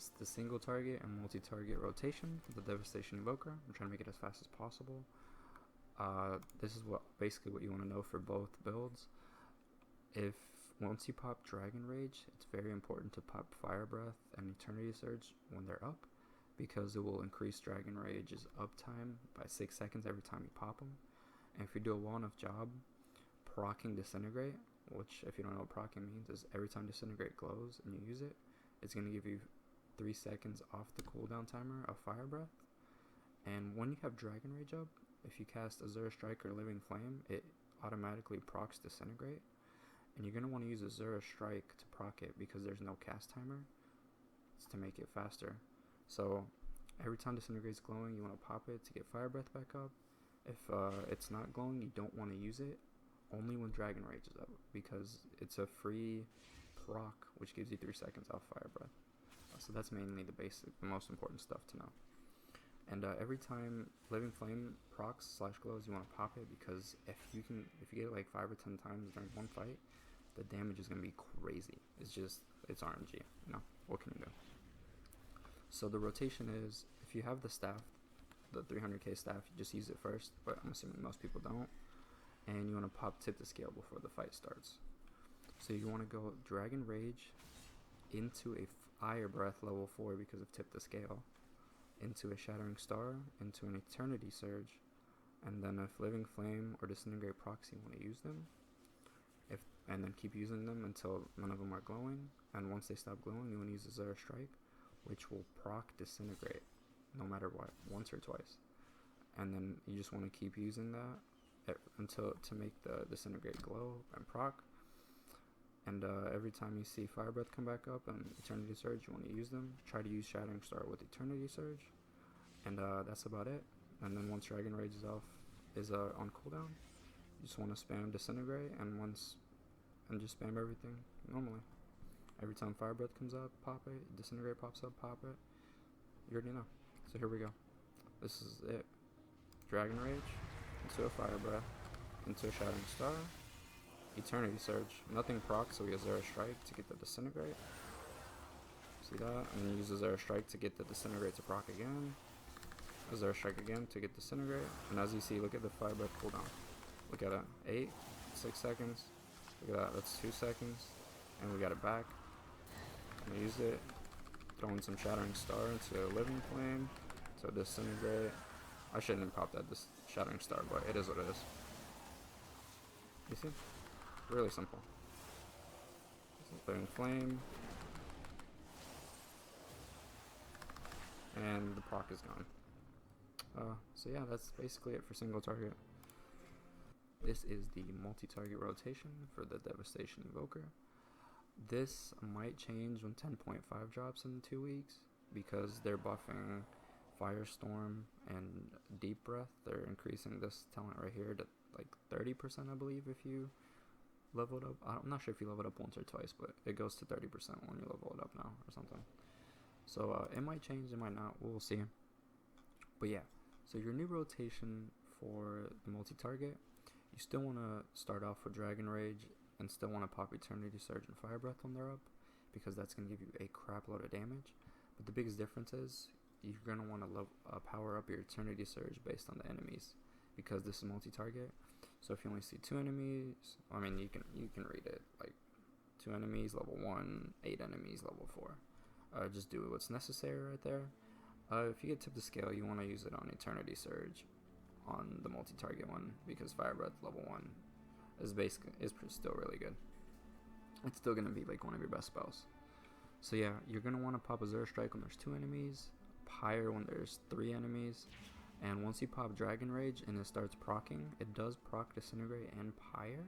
It's the single target and multi-target rotation for the Devastation Evoker. I'm trying to make it as fast as possible. This is basically what you want to know for both builds. If once you pop Dragon Rage, it's very important to pop Fire Breath and Eternity Surge when they're up, because it will increase Dragon Rage's uptime by 6 seconds every time you pop them. And if you do a well enough job proccing Disintegrate, which if you don't know what proccing means is every time Disintegrate glows and you use it, it's going to give you 3 seconds off the cooldown timer of Fire Breath. And when you have Dragon Rage up, if you cast Azure Strike or Living Flame, it automatically procs Disintegrate. And you're going to want to use Azure Strike to proc it because there's no cast timer. It's to make it faster. So every time Disintegrate's glowing, you want to pop it to get Fire Breath back up. If it's not glowing, you don't want to use it only when Dragon Rage is up, because it's a free proc which gives you 3 seconds off Fire Breath. So that's mainly the most important stuff to know. And every time Living Flame procs / glows, you want to pop it, because if you get it like 5 or 10 times during one fight, the damage is going to be crazy. It's RNG, what can you do? So the rotation is, if you have the staff, the 300k staff, you just use it first, but I'm assuming most people don't. And you want to pop Tip the Scale before the fight starts. So you want to go Dragon Rage into a Fire Breath level 4 because of Tip the Scale, into a Shattering Star, into an Eternity Surge, and then if Living Flame or Disintegrate procs, you want to use them, and then keep using them until none of them are glowing. And once they stop glowing, you want to use Azure Strike, which will proc Disintegrate no matter what, once or twice. And then you just want to keep using that until to make the Disintegrate glow and proc. And every time you see Fire Breath come back up and Eternity Surge, you want to use them. Try to use Shattering Star with Eternity Surge, and that's about it. And then once Dragon Rage is on cooldown, you just want to spam Disintegrate and just spam everything normally. Every time Fire Breath comes up, pop it. Disintegrate pops up, pop it. You already know. So here we go. This is it. Dragon Rage into a Fire Breath, into a Shattering Star, Eternity Surge. Nothing procs, so we Azure Strike to get the Disintegrate. See that? And then use Azure Strike to get the Disintegrate to proc again. Azure Strike again to get Disintegrate. And as you see, look at the Fire Breath cooldown. Look at it. 6 seconds. Look at that. That's 2 seconds. And we got it back. And use it. Throw in some Shattering Star into Living Flame. So Disintegrate. I shouldn't have popped that Shattering Star, but it is what it is. You see? Really simple. Living Flame. And the proc is gone. So yeah, that's basically it for single target. This is the multi-target rotation for the Devastation Evoker. This might change when 10.5 drops in 2 weeks, because they're buffing Firestorm and Deep Breath. They're increasing this talent right here to like 30%, I believe, if you level it up. I'm not sure if you level it up once or twice, but it goes to 30% when you level it up now or something. So it might change, it might not, we'll see. But yeah, so your new rotation for the multi-target, you still want to start off with Dragon Rage and still want to pop Eternity Surge and Fire Breath when they're up, because that's going to give you a crap load of damage. But the biggest difference is you're going to want to power up your Eternity Surge based on the enemies, because this is multi-target. So if you only see 2 enemies, I mean, you can read it like 2 enemies level 1, 8 enemies level 4. Just do what's necessary right there. If you get Tip the Scale, you want to use it on Eternity Surge on the multi-target one, because Fire Breath level 1 is still really good. It's still going to be like one of your best spells. So yeah, you're going to want to pop Azure Strike when there's 2 enemies, Pyre when there's 3 enemies, and once you pop Dragon Rage and it starts proccing, it does proc Disintegrate and Pyre,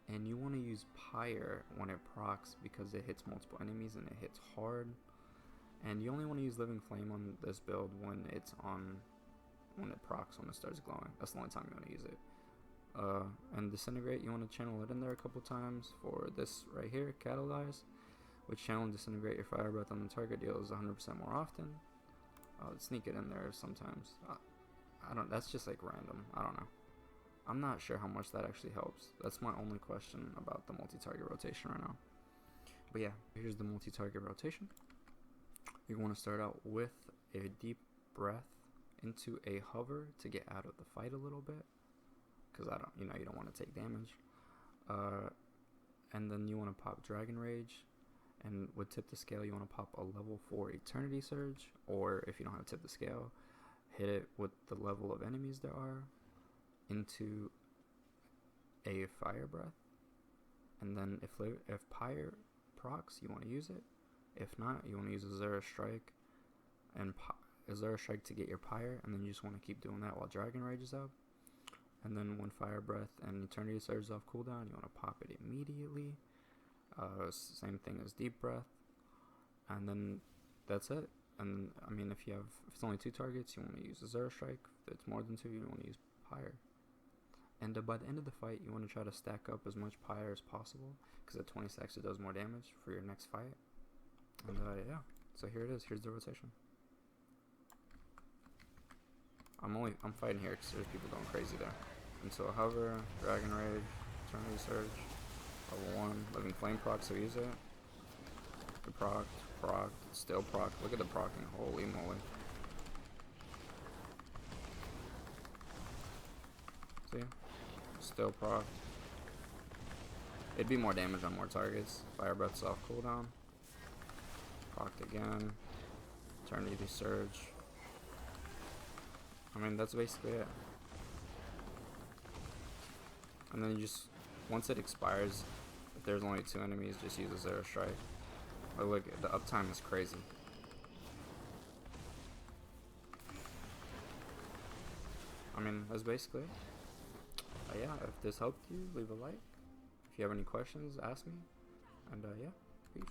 and you want to use Pyre when it procs because it hits multiple enemies and it hits hard. And you only want to use Living Flame on this build when it procs, when it starts glowing. That's the only time you want to use it. And Disintegrate, you want to channel it in there a couple times for this right here, Catalyze, which channel and Disintegrate your Fire Breath on the target deals 100% more often. Sneak it in there sometimes. That's just like random. I don't know. I'm not sure how much that actually helps. That's my only question about the multi-target rotation right now. But yeah, here's the multi-target rotation. You want to start out with a deep breath into a hover to get out of the fight a little bit, because you don't want to take damage. And then you want to pop Dragon Rage, and with Tip the Scale, you want to pop a level 4 Eternity Surge, or if you don't have Tip the Scale, hit it with the level of enemies there are into a Fire Breath. And then if Pyre procs, you want to use it. If not, you want to use Azura Strike and Azura Strike to get your Pyre, and then you just want to keep doing that while Dragon Rage is up. And then when Fire Breath and Eternity Surge is off cooldown, you want to pop it immediately. Same thing as Deep Breath. And then that's it. And I mean, if it's only 2 targets, you want to use Azura Strike. If it's more than 2, you want to use Pyre. And by the end of the fight, you want to try to stack up as much Pyre as possible, because at 20 stacks it does more damage for your next fight. And yeah, so here it is. Here's the rotation. I'm fighting here because there's people going crazy there. Into a hover, Dragon Rage, Eternity Surge, level 1, Living Flame proc, so use it. The proc, still proc. Look at the procking, holy moly. See? Still proc. It'd be more damage on more targets. Fire Breath's off cooldown. Proc again. Eternity Surge. I mean, that's basically it. And then you just, once it expires, if there's only 2 enemies, just use a Azura Strike. But look, the uptime is crazy. I mean, that's basically it. Yeah, if this helped you, leave a like. If you have any questions, ask me. And yeah, peace.